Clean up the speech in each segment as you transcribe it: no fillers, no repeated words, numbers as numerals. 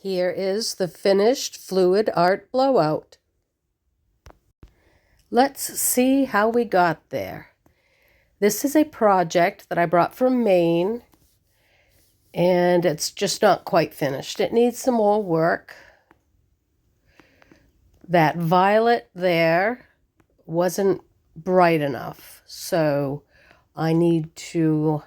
Here is the finished fluid art blowout. Let's see how we got there. This is a project that I brought from Maine, and it's just not quite finished. It needs some more work. That violet there wasn't bright enough, so I need to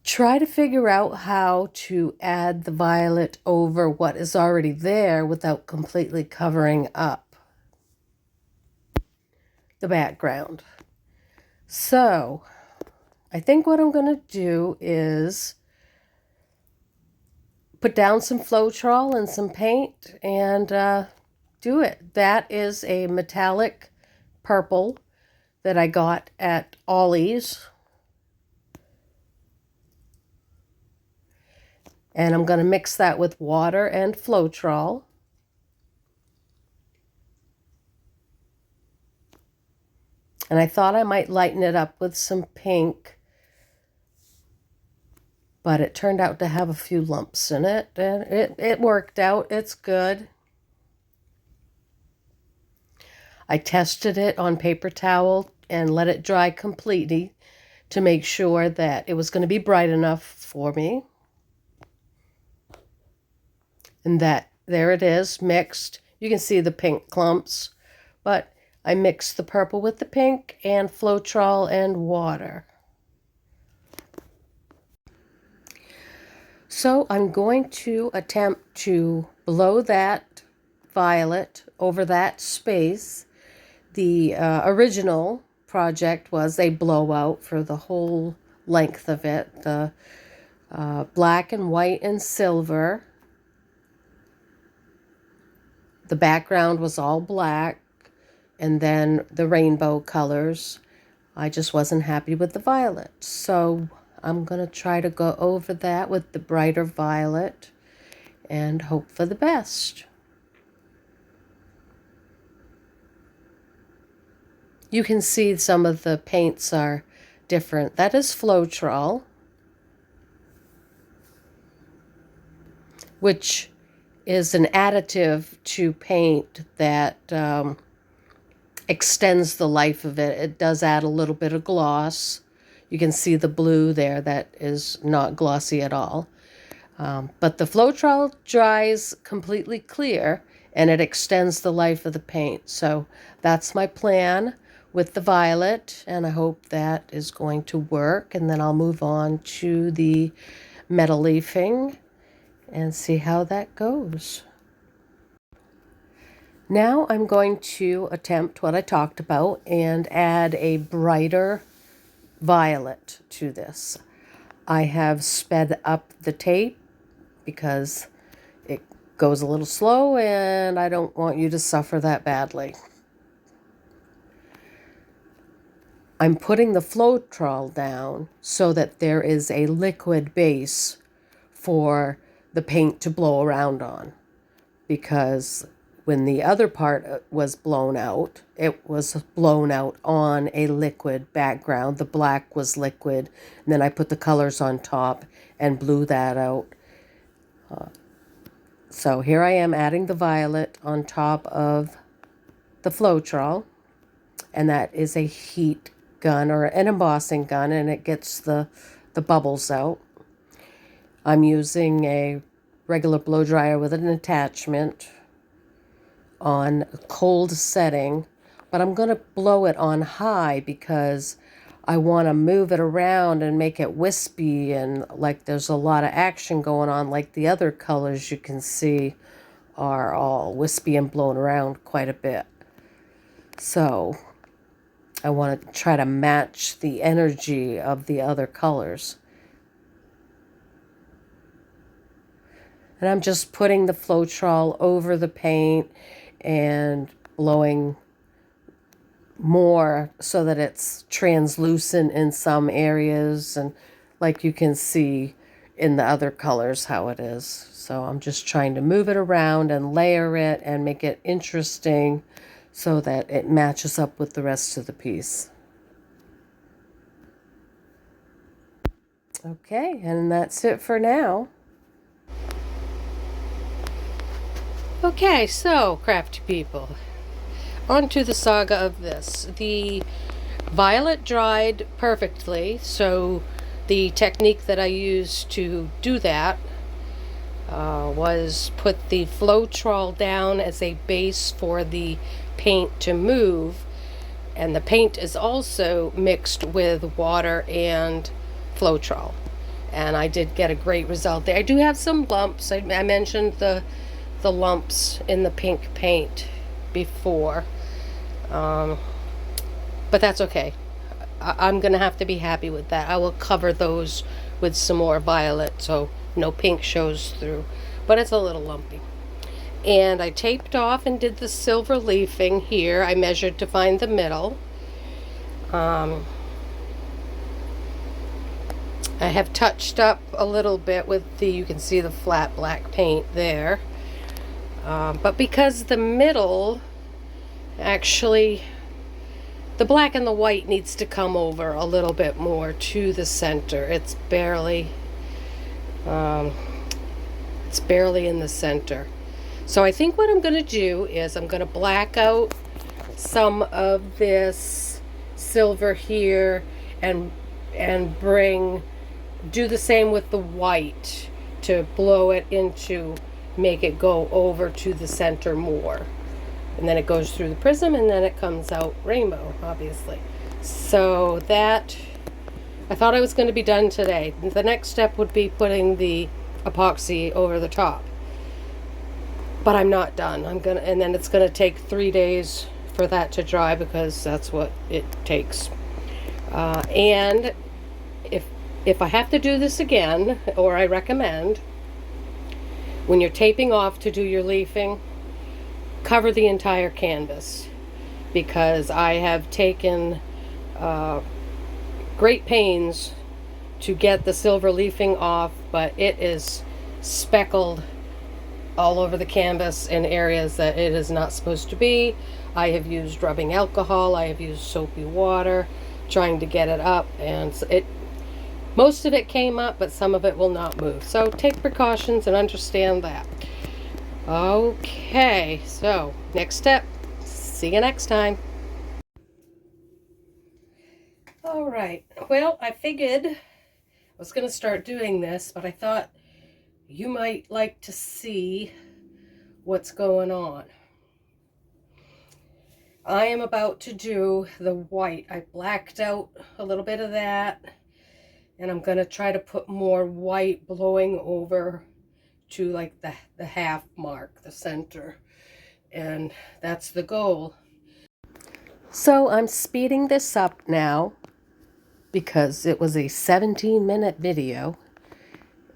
try to figure out how to add the violet over what is already there without completely covering up the background. So I think what I'm going to do is put down some Floetrol and some paint and do it. That is a metallic purple that I got at Ollie's. And I'm going to mix that with water and Floetrol. And I thought I might lighten it up with some pink, but it turned out to have a few lumps in it, and it worked out. It's good. I tested it on paper towel and let it dry completely to make sure that it was going to be bright enough for me. And that, there it is, mixed. You can see the pink clumps, but I mixed the purple with the pink and Floetrol and water. So I'm going to attempt to blow that violet over that space. The original project was a blowout for the whole length of it, the black and white and silver. The background was all black, and then the rainbow colors. I just wasn't happy with the violet, so I'm going to try to go over that with the brighter violet and hope for the best. You can see some of the paints are different. That is Floetrol, which is an additive to paint that extends the life of it. It does add a little bit of gloss. You can see the blue there that is not glossy at all. But the Floetrol dries completely clear and it extends the life of the paint. So that's my plan with the violet, and I hope that is going to work. And then I'll move on to the metal leafing and see how that goes. Now I'm going to attempt what I talked about and add a brighter violet to this. I have sped up the tape because it goes a little slow and I don't want you to suffer that badly. I'm putting the Floetrol down so that there is a liquid base for the paint to blow around on, because when the other part was blown out, it was blown out on a liquid background. The black was liquid, and then I put the colors on top and blew that out. So here I am adding the violet on top of the Floetrol, and that is a heat gun or an embossing gun, and it gets the bubbles out. I'm using a regular blow dryer with an attachment on a cold setting, but I'm going to blow it on high because I want to move it around and make it wispy and like there's a lot of action going on, like the other colors you can see are all wispy and blown around quite a bit. So I want to try to match the energy of the other colors. And I'm just putting the Floetrol over the paint and blowing more so that it's translucent in some areas, and like you can see in the other colors how it is. So I'm just trying to move it around and layer it and make it interesting so that it matches up with the rest of the piece. Okay, and that's it for now. Okay, so crafty people, on to the saga of this. The violet dried perfectly, so the technique that I used to do that was put the Floetrol down as a base for the paint to move, and the paint is also mixed with water and Floetrol, and I did get a great result there. I do have some lumps. I mentioned the lumps in the pink paint before, but that's okay. I'm gonna have to be happy with that. I will cover those with some more violet so no pink shows through, but it's a little lumpy. And I taped off and did the silver leafing here. I measured to find the middle. I have touched up a little bit with you can see the flat black paint there. But because the middle, actually, the black and the white needs to come over a little bit more to the center. It's barely in the center. So I think what I'm going to do is I'm going to black out some of this silver here and do the same with the white to blow it into, make it go over to the center more. And then it goes through the prism and then it comes out rainbow, obviously. So that, I thought I was going to be done today. The next step would be putting the epoxy over the top. But I'm not done. And then it's going to take 3 days for that to dry because that's what it takes. And if I have to do this again, or I recommend, when you're taping off to do your leafing, cover the entire canvas, because I have taken great pains to get the silver leafing off, but it is speckled all over the canvas in areas that it is not supposed to be. I have used rubbing alcohol, I have used soapy water trying to get it up, and most of it came up, but some of it will not move. So take precautions and understand that. Okay, so next step. See you next time. All right, well, I figured I was going to start doing this, but I thought you might like to see what's going on. I am about to do the white. I blacked out a little bit of that, and I'm going to try to put more white blowing over to like the half mark, the center, and that's the goal. So I'm speeding this up now because it was a 17-minute video,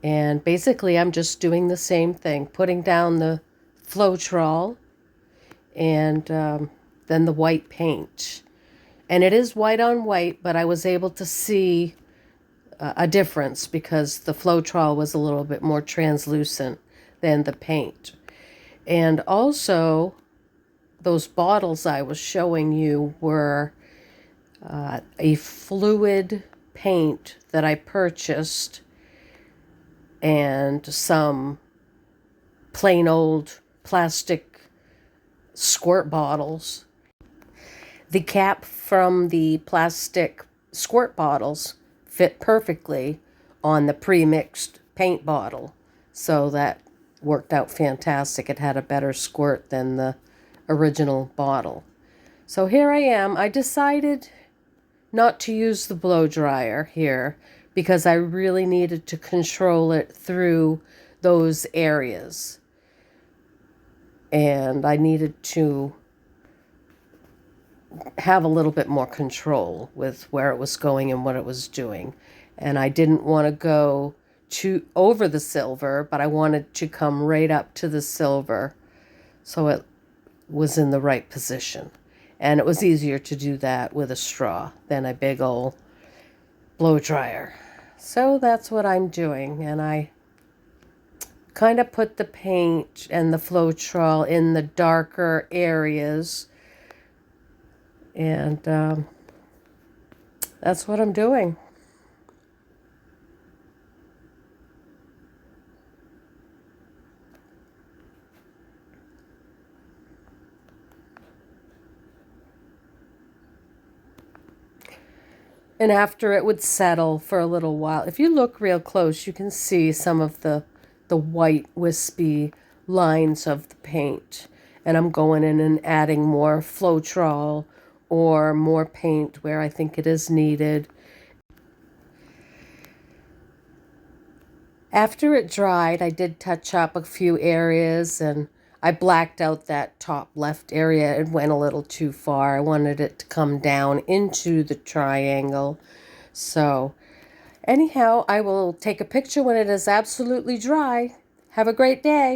and basically I'm just doing the same thing, putting down the Floetrol and then the white paint. And it is white on white, but I was able to see a difference because the Floetrol was a little bit more translucent than the paint. And also, those bottles I was showing you were a fluid paint that I purchased and some plain old plastic squirt bottles. The cap from the plastic squirt bottles fit perfectly on the pre-mixed paint bottle, so that worked out fantastic. It had a better squirt than the original bottle. So here I am. I decided not to use the blow dryer here because I really needed to control it through those areas, and I needed to have a little bit more control with where it was going and what it was doing. And I didn't want to go over the silver, but I wanted to come right up to the silver so it was in the right position. And it was easier to do that with a straw than a big old blow dryer. So that's what I'm doing, and I kind of put the paint and the Floetrol in the darker areas, and that's what I'm doing. And after it would settle for a little while, if you look real close, you can see some of the white wispy lines of the paint. And I'm going in and adding more Floetrol or more paint where I think it is needed. After it dried, I did touch up a few areas, and I blacked out that top left area. It went a little too far. I wanted it to come down into the triangle. So anyhow, I will take a picture when it is absolutely dry. Have a great day.